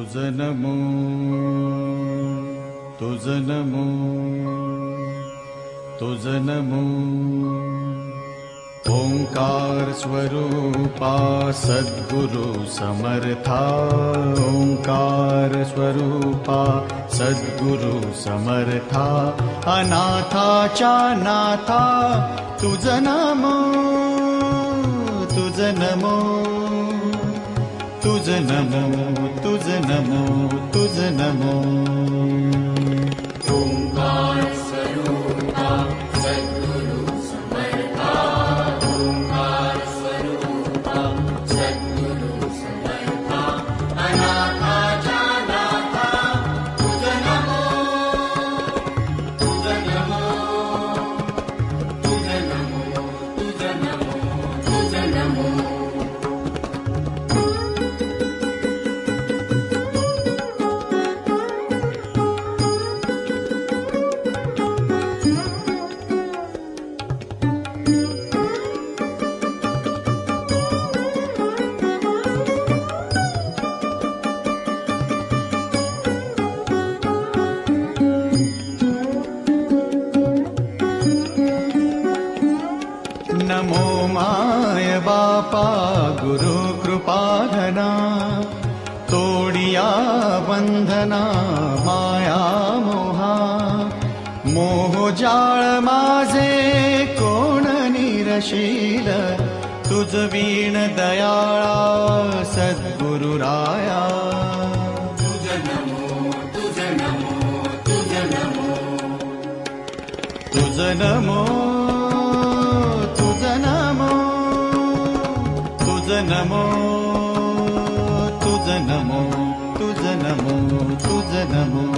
तुझ नमो तुझ नमो तुझ नमो ओंकार स्वरूपा सद्गुरु समर्था ओंकार स्वरूपा सद्गुरु समर्था अनाथाच्या नाथा तुझ नमो तुझ नमो तुझ नमो तुझ नमो तुझ नमो ओंकार स्वरूपा सद्गुरु समर्था ओंकार स्वरूपा सद्गुरु समर्था अनाथाच्या नाथा तुझ नमो तुझ नमो तुझ नमो तुझ नमो तुझ नमो नमो माय बापा गुरु कृपाधना तोडिया बंधना माया मोहा मोहजाळ माझे कोण निरशील तुझ वीण दयाळा सद्गुरुराया तुझ नमो तुझ नमो तुझ नमो तुझ नमो तुझ नमो तुझ नमो तुझ नमो तुझ नमो तुझ नमो